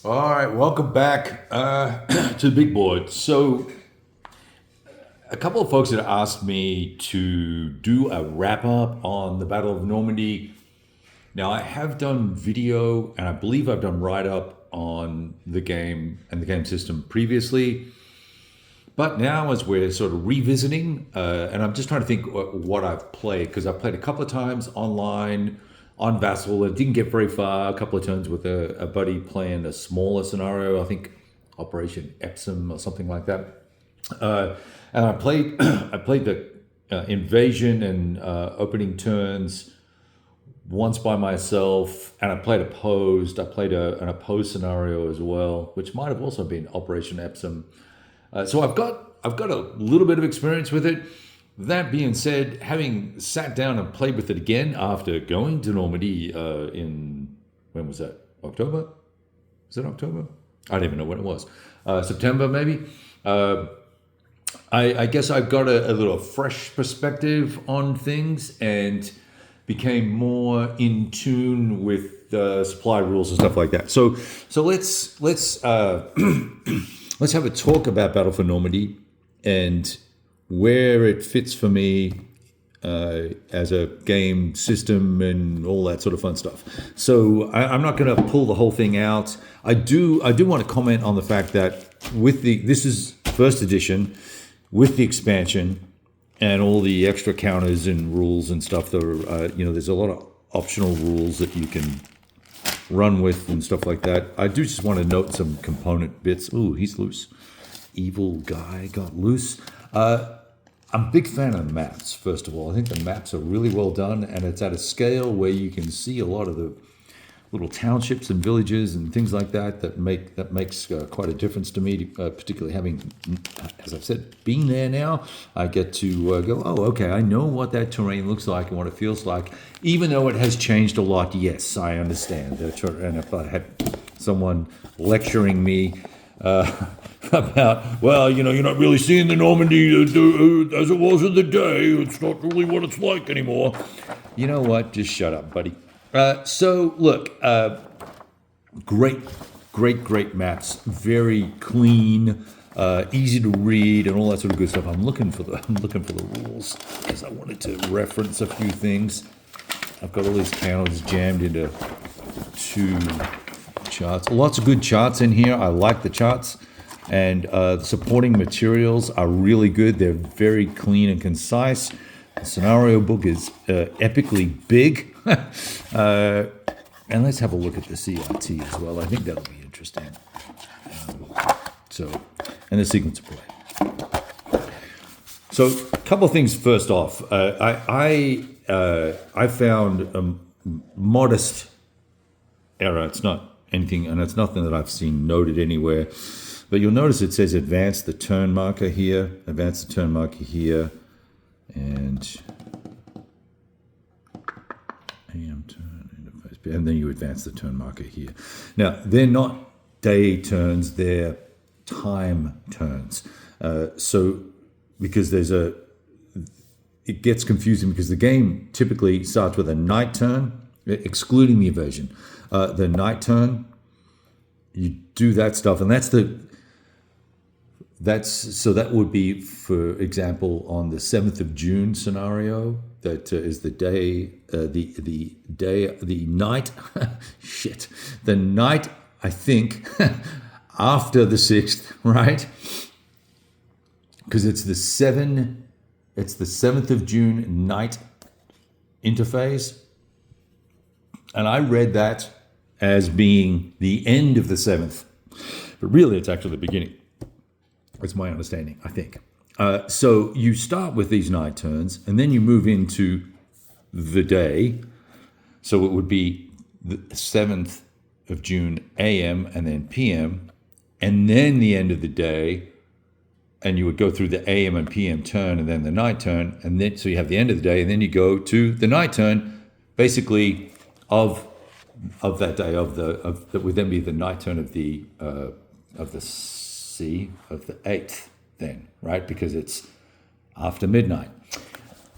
All right, welcome back to the big board. So, a couple of folks had asked me to do a wrap up on the Battle of Normandy. Now, I have done video, and I believe I've done write up on the game and the game system previously. But now, as we're sort of revisiting, and I'm just trying to think what I've played, because I've played a couple of times online on Vassal. It didn't get very far. A couple of turns with a buddy playing a smaller scenario. I think Operation Epsom or something like that. And I played the invasion and opening turns once by myself, and I played opposed. I played an opposed scenario as well, which might have also been Operation Epsom. So I've got a little bit of experience with it. That being said, having sat down and played with it again after going to Normandy in, when was that? October? Was it October? I don't even know when it was. September maybe. I guess I've got a little fresh perspective on things and became more in tune with supply rules and stuff like that. So let's let's have a talk about Battle for Normandy and where it fits for me as a game system and all that sort of fun stuff. So I'm not going to pull the whole thing out. I do want to comment on the fact that this is first edition with the expansion and all the extra counters and rules and stuff. There's a lot of optional rules that you can run with and stuff like that. I do just want to note some component bits. Ooh, he's loose. Evil guy got loose. I'm a big fan of the maps, first of all. I think the maps are really well done, and it's at a scale where you can see a lot of the little townships and villages and things like that makes quite a difference to me, particularly having, as I've said, been there now. I get to go, oh, okay, I know what that terrain looks like and what it feels like, even though it has changed a lot. Yes, I understand. And if I had someone lecturing me about, well, you're not really seeing the Normandy as it was in the day. It's not really what it's like anymore. You know what? Just shut up, buddy. So look, great maps, very clean, easy to read, and all that sort of good stuff. I'm looking for the rules because I wanted to reference a few things. I've got all these counters jammed into two charts. Lots of good charts in here. I like the charts, and the supporting materials are really good. They're very clean and concise. The scenario book is epically big. And let's have a look at the CRT as well. I think that'll be interesting. And the sequence of play. So a couple of things first off. I found a modest error. It's not anything, and it's nothing that I've seen noted anywhere. But you'll notice it says advance the turn marker here, and AM turn interface, and then you advance the turn marker here. Now, they're not day turns, they're time turns. Because it gets confusing because the game typically starts with a night turn, excluding the invasion. The night turn, you do that stuff, and that would be, for example, on the 7th of June scenario. That is the day, the night, the night, I think, after the 6th, right? Because it's the 7th of June night interface. And I read that as being the end of the 7th. But really, it's actually the beginning. That's my understanding, I think. So you start with these night turns, and then you move into the day. So it would be the 7th of June AM and then PM, and then the end of the day, and you would go through the AM and PM turn and then the night turn, and then so you have the end of the day, and then you go to the night turn, basically of that day that would then be the night turn of the 8th. Then, right? Because it's after midnight.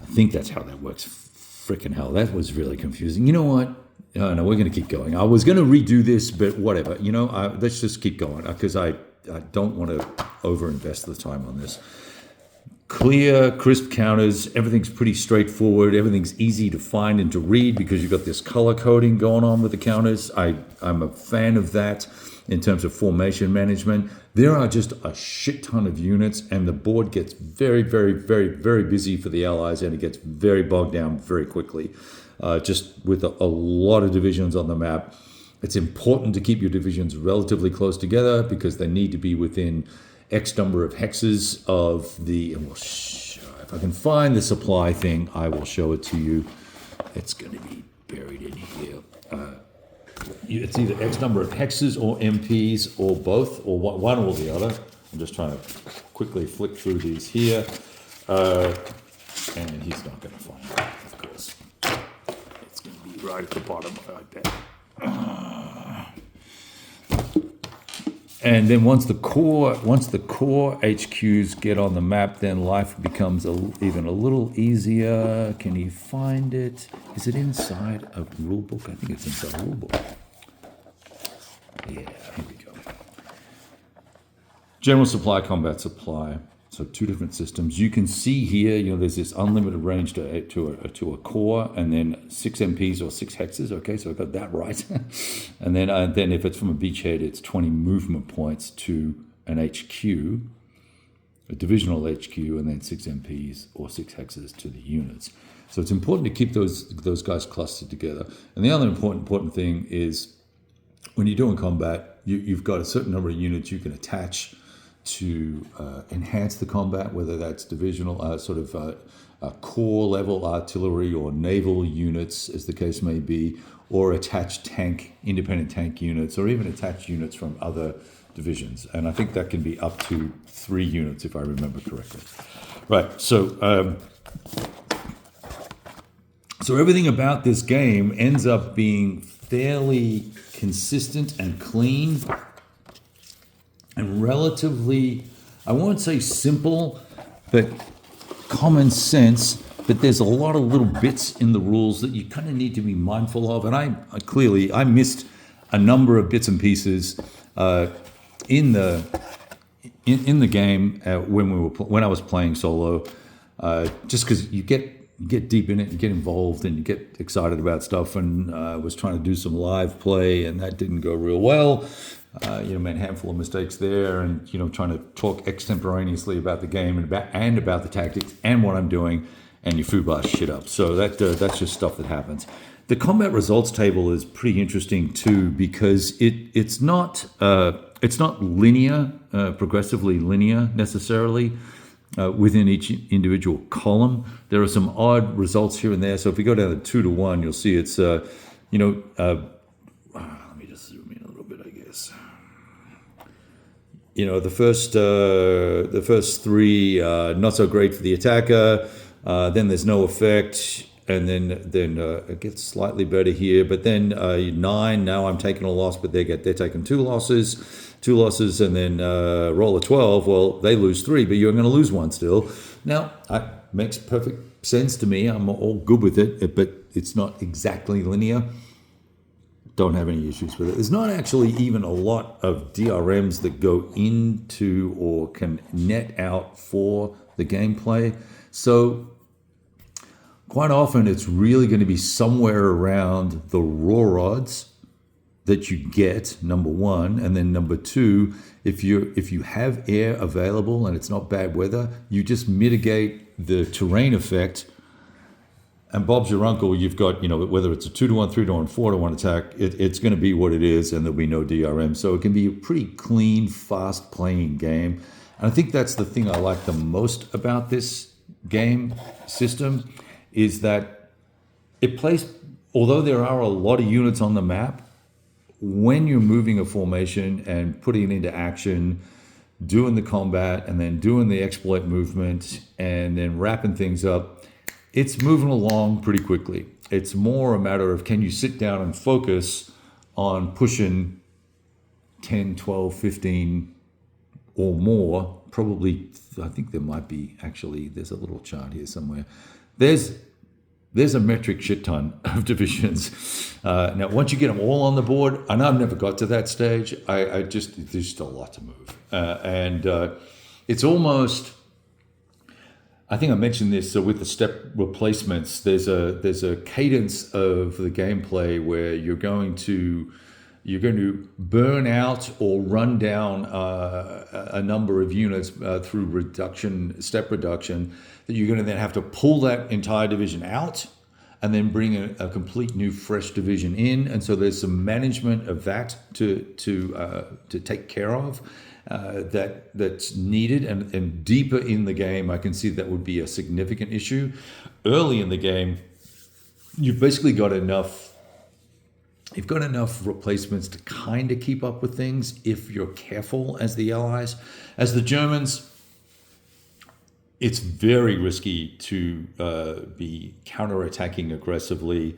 I think that's how that works. Frickin' hell, that was really confusing. You know what? No, we're going to keep going. I was going to redo this, but whatever. Let's just keep going because I don't want to overinvest the time on this. Clear, crisp counters. Everything's pretty straightforward. Everything's easy to find and to read because you've got this color coding going on with the counters. I'm a fan of that in terms of formation management. There are just a shit ton of units, and the board gets very, very, very, very busy for the Allies, and it gets very bogged down very quickly. Just with a lot of divisions on the map. It's important to keep your divisions relatively close together because they need to be within X number of hexes of the, and if I can find the supply thing, I will show it to you. It's going to be buried in here. It's either X number of hexes or MPs or both, or one or the other. I'm just trying to quickly flick through these here. And he's not going to find it, of course. It's going to be right at the bottom, I bet. And then once the core HQs get on the map, then life becomes even a little easier. Can you find it? Is it inside a rule book? I think it's inside a rule book. Yeah, here we go. General supply, combat supply. So two different systems. You can see here, there's this unlimited range to a core, and then 6 MPs or 6 hexes. Okay, so I got that right. And then if it's from a beachhead, it's 20 movement points to an HQ, a divisional HQ, and then 6 MPs or 6 hexes to the units. So it's important to keep those guys clustered together. And the other important thing is when you're doing combat, you've got a certain number of units you can attach to enhance the combat, whether that's divisional, core level artillery or naval units, as the case may be, or attached independent tank units, or even attached units from other divisions. And I think that can be up to 3 units, if I remember correctly. Right, so everything about this game ends up being fairly consistent and clean, and relatively, I won't say simple, but common sense. But there's a lot of little bits in the rules that you kind of need to be mindful of. And I missed a number of bits and pieces in the game when I was playing solo, just because you get deep in it, you get involved, and you get excited about stuff. And I was trying to do some live play, and that didn't go real well. Made a handful of mistakes there, and trying to talk extemporaneously about the game and about the tactics and what I'm doing, and you foobar shit up. So that's just stuff that happens. The combat results table is pretty interesting too because it's not linear, progressively linear necessarily within each individual column. There are some odd results here and there. So if we go down to 2-to-1, you'll see it's let me just zoom in a little bit, I guess. The first 3 not so great for the attacker. Then there's no effect, and then it gets slightly better here. But then 9, now I'm taking a loss, but they're taking 2 losses, and then roll a 12. Well, they lose 3, but you're going to lose 1 still. Now that makes perfect sense to me. I'm all good with it, but it's not exactly linear. Don't have any issues with it. There's not actually even a lot of DRMs that go into or can net out for the gameplay. So quite often it's really going to be somewhere around the raw odds that you get, number 1, and then number 2, if you have air available and it's not bad weather, you just mitigate the terrain effect. And Bob's your uncle, you've got, whether it's a 2-to-1, 3-to-1, 4-to-1 attack, it's going to be what it is, and there'll be no DRM. So it can be a pretty clean, fast-playing game. And I think that's the thing I like the most about this game system, is that it plays, although there are a lot of units on the map, when you're moving a formation and putting it into action, doing the combat, and then doing the exploit movement, and then wrapping things up, it's moving along pretty quickly. It's more a matter of, can you sit down and focus on pushing 10, 12, 15 or more, probably, I think there might be, actually, there's a little chart here somewhere. There's there's a metric shit ton of divisions. Now, once you get them all on the board, and I've never got to that stage, there's just a lot to move. It's almost, I think I mentioned this with the step replacements. There's a cadence of the gameplay where you're going to burn out or run down a number of units through step reduction, that you're going to then have to pull that entire division out and then bring a complete new fresh division in. And so there's some management of that to take care of that's needed. And deeper in the game, I can see that would be a significant issue. Early in the game, you've basically got enough replacements to kind of keep up with things if you're careful as the Allies. As the Germans, it's very risky to be counterattacking aggressively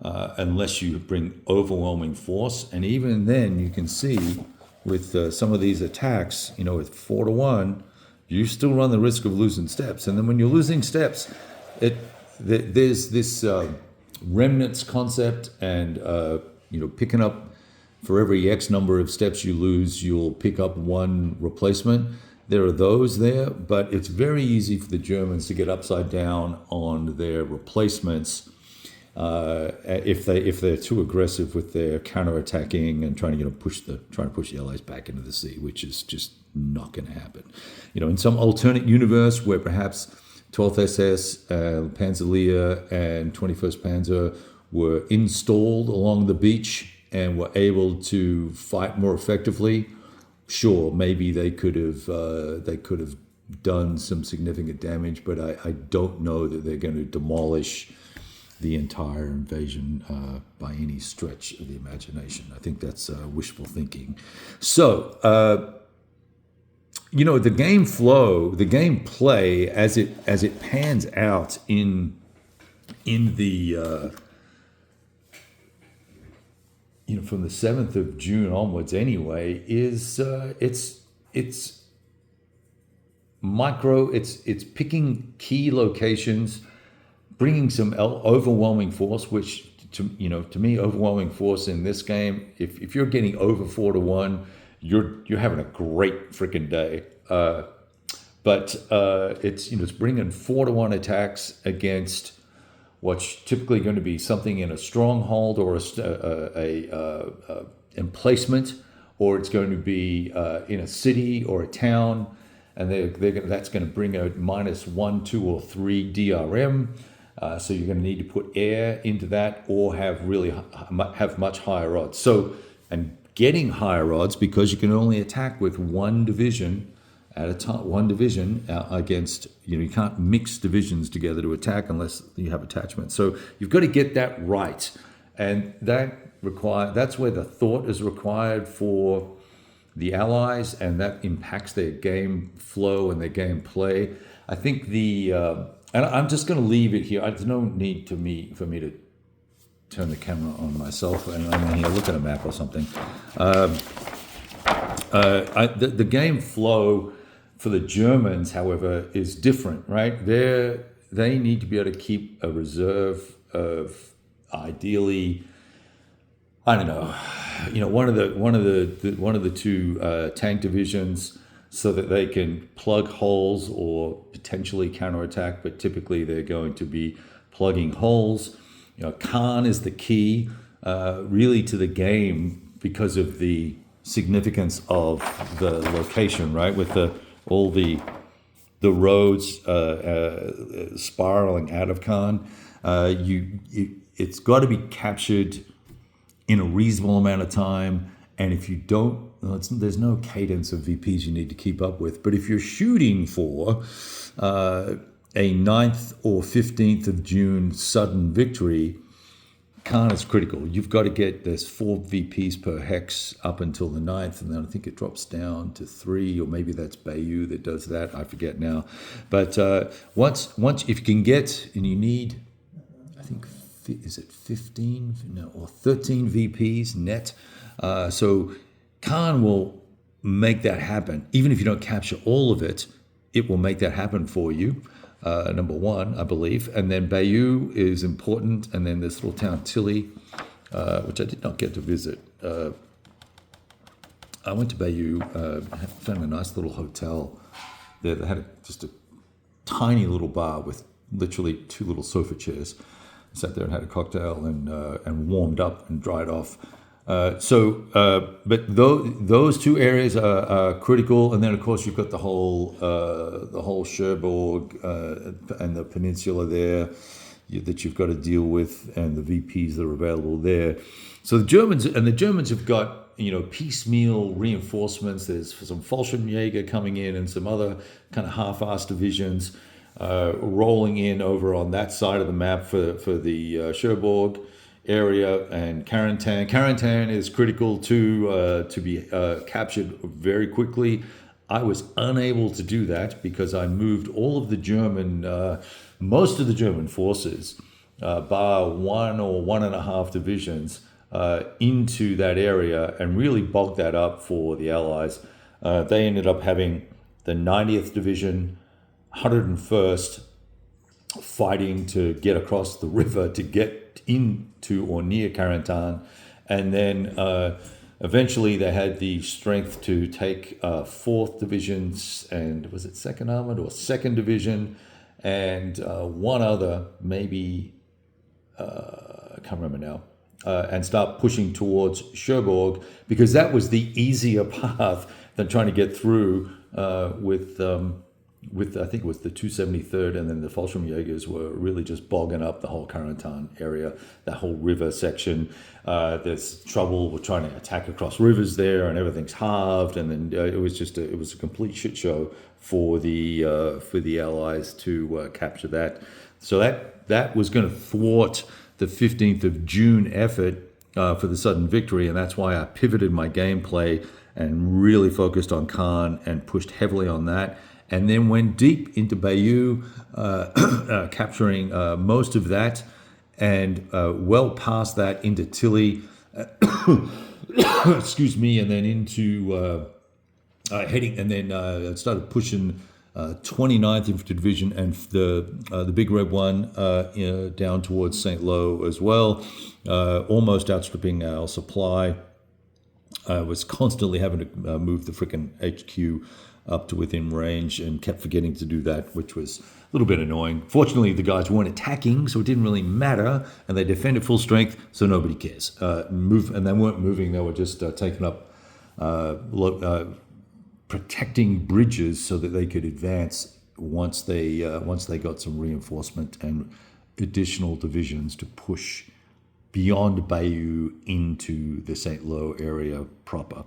unless you bring overwhelming force. And even then, you can see with some of these attacks, with 4 to 1, you still run the risk of losing steps. And then when you're losing steps, there's this remnants concept, and picking up, for every X number of steps you lose, you'll pick up one replacement. There are those there, but it's very easy for the Germans to get upside down on their replacements if they're too aggressive with their counterattacking and trying to push the Allies back into the sea, which is just not going to happen. In some alternate universe where perhaps 12th SS, Panzerlehr, and 21st Panzer were installed along the beach and were able to fight more effectively, sure, maybe they could have done some significant damage, but I don't know that they're going to demolish the entire invasion by any stretch of the imagination. I think that's wishful thinking. So, the game flow, the gameplay as it pans out in the from the 7th of June onwards anyway, is it's micro. It's picking key locations, bringing some overwhelming force, which to me, overwhelming force in this game, if you're getting over 4 to 1, you're having a great freaking day. But it's bringing 4 to 1 attacks against what's typically going to be something in a stronghold or a emplacement, or it's going to be in a city or a town, and that's going to bring a -1, 2, or 3 DRM. So you're going to need to put air into that, or have much higher odds. So, and getting higher odds, because you can only attack with one division at a time, against, you can't mix divisions together to attack unless you have attachments. So you've got to get that right. And that's where the thought is required for the Allies, and that impacts their game flow and their game play. I think and I'm just going to leave it here. There's no need for me to turn the camera on myself and I'm here, look at a map or something. The game flow for the Germans, however, is different, right? They need to be able to keep a reserve of, ideally, I don't know, one of the two tank divisions, so that they can plug holes or potentially counterattack, but typically they're going to be plugging holes. Khan is the key, really, to the game because of the significance of the location, right? With all the roads spiraling out of Khan, it's got to be captured in a reasonable amount of time. And if you don't, there's no cadence of VPs you need to keep up with. But if you're shooting for a 9th or 15th of June sudden victory, Khan is critical. You've got to get, there's 4 VPs per hex up until the 9th, and then I think it drops down to 3, or maybe that's Bayou that does that. I forget now. But once if you can get, and you need, I think, is it 15? No, or 13 VPs net. So Khan will make that happen. Even if you don't capture all of it, it will make that happen for you. number one, I believe. And then Bayeux is important. And then this little town, Tilly, which I did not get to visit. I went to Bayeux, found a nice little hotel there that had just a tiny little bar with literally 2 little sofa chairs. Sat there and had a cocktail and warmed up and dried off. But those 2 areas are critical, and then of course you've got the whole Cherbourg and the peninsula there that you've got to deal with, and the VPs that are available there. So the Germans have got piecemeal reinforcements. There's some Fallschirmjäger coming in and some other kind of half-assed divisions rolling in over on that side of the map for the Cherbourg area and Carentan. Carentan is critical to be captured very quickly. I was unable to do that because I moved all of the most of the German forces, bar 1 or 1.5 divisions, into that area and really bogged that up for the Allies. They ended up having the 90th Division, 101st fighting to get across the river to get into or near Carentan, and then eventually they had the strength to take 4th Divisions, and was it 2nd Armored or 2nd Division, and one other, maybe I can't remember now, and start pushing towards Cherbourg, because that was the easier path than trying to get through with I think it was the 273rd, and then the Fallschirmjägers were really just bogging up the whole Carentan area, that whole river section. There's trouble with trying to attack across rivers there, and everything's halved, and then it was a complete shit show for the Allies to capture that. So that was going to thwart the 15th of June effort for the sudden victory, and that's why I pivoted my gameplay and really focused on Caen and pushed heavily on that, and then went deep into Bayeux, capturing most of that, and well past that into Tilly, excuse me, and then into heading, and then started pushing 29th Infantry Division and the Big Red One down towards St. Lo as well, almost outstripping our supply. I was constantly having to move the frickin' HQ up to within range and kept forgetting to do that, which was a little bit annoying. Fortunately, the guys weren't attacking, so it didn't really matter, and they defended full strength, so nobody cares. And they weren't moving; they were just taking up, protecting bridges so that they could advance once they got some reinforcement and additional divisions to push beyond Bayeux into the St. Lo area proper.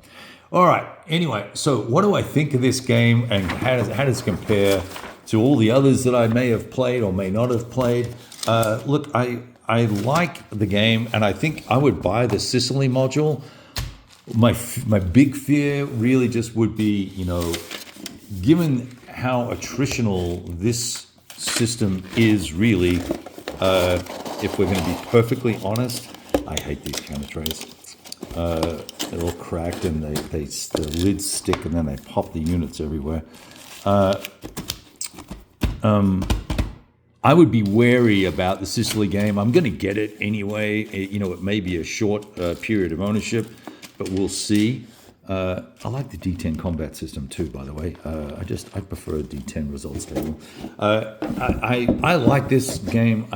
All right. Anyway, so what do I think of this game, and how does it compare to all the others that I may have played or may not have played? Look, I like the game, and I think I would buy the Sicily module. My big fear really just would be, given how attritional this system is, really, if we're going to be perfectly honest, I hate these counter trays. They're all cracked, and the lids stick, and then they pop the units everywhere. I would be wary about the Sicily game. I'm going to get it anyway. It may be a short period of ownership, but we'll see. I like the D10 combat system too, by the way. I prefer a D10 results table. I like this game.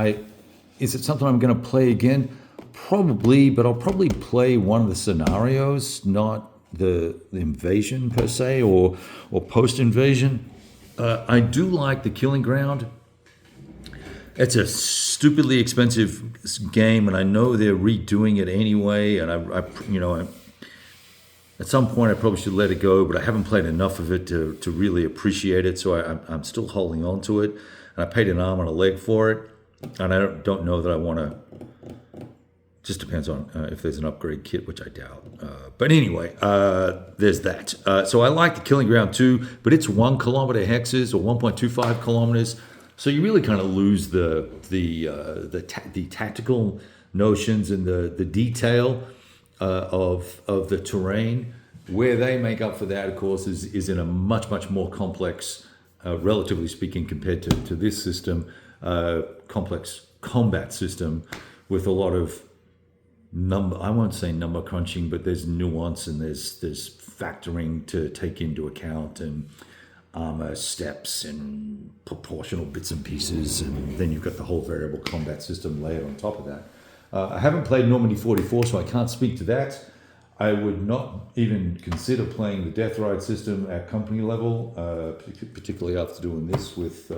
Is it something I'm going to play again? Probably, but I'll probably play one of the scenarios, not the invasion per se, or post-invasion. I do like the Killing Ground. It's a stupidly expensive game, and I know they're redoing it anyway. And I at some point I probably should let it go, but I haven't played enough of it to really appreciate it. So I'm still holding on to it, and I paid an arm and a leg for it, and I don't know that I want to. Just depends on if there's an upgrade kit, which I doubt. But anyway, there's that. So I like the Killing Ground too, but it's 1 kilometer hexes or 1.25 kilometers. So you really kind of lose the tactical notions and the detail of the terrain. Where they make up for that, of course, is in a much more complex relatively speaking, compared to this system, complex combat system with a lot of I won't say number crunching, but there's nuance and there's factoring to take into account, and armor steps and proportional bits and pieces, and then you've got the whole variable combat system layered on top of that. I haven't played Normandy 44, so I can't speak to that. I would not even consider playing the Death Ride system at company level, particularly after doing this with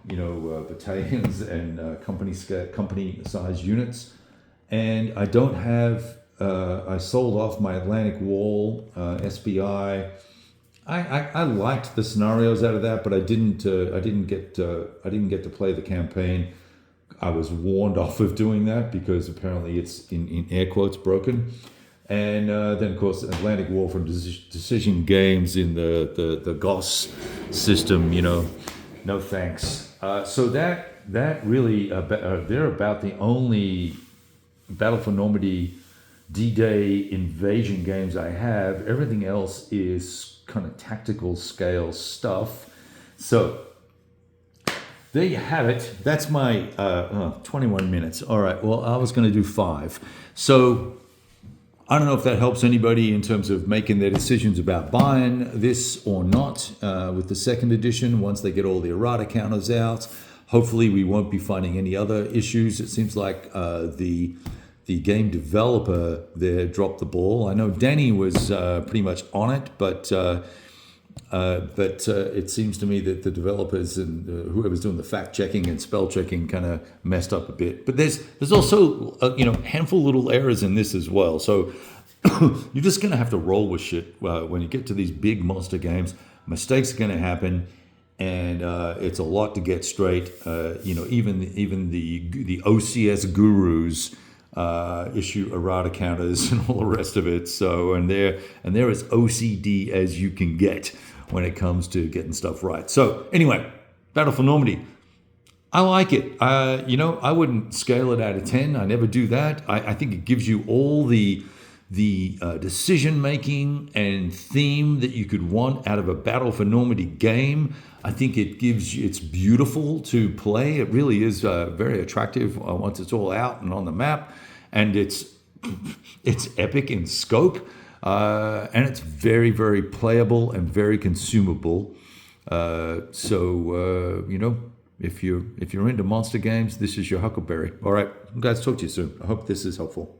battalions and company-sized units. And I don't have. I sold off my Atlantic Wall SPI. I liked the scenarios out of that, but I didn't get to play the campaign. I was warned off of doing that because apparently it's in air quotes broken. And then of course Atlantic War from Decision Games in the GOS system. No thanks. So that really they're about the only Battle for Normandy D-Day invasion games I have. Everything else is kind of tactical scale stuff. So there you have it. That's my 21 minutes. All right, well, I was going to do 5. So I don't know if that helps anybody in terms of making their decisions about buying this or not with the second edition once they get all the errata counters out. Hopefully we won't be finding any other issues. It seems like the game developer there dropped the ball. I know Danny was pretty much on it, but it seems to me that the developers and whoever's doing the fact checking and spell checking kind of messed up a bit. But there's also handful of little errors in this as well. So you're just going to have to roll with shit when you get to these big monster games. Mistakes are going to happen, and it's a lot to get straight. Even the OCS gurus issue errata counters and all the rest of it. So and they're as OCD as you can get when it comes to getting stuff right. So anyway, Battle for Normandy, I like it. I wouldn't scale it out of 10. I never do that. I think it gives you all the decision making and theme that you could want out of a Battle for Normandy game. I think it's beautiful to play. It really is very attractive once it's all out and on the map, and it's epic in scope, and it's very, very playable and very consumable. If you're into monster games, this is your huckleberry. All right, guys, talk to you soon. I hope this is helpful.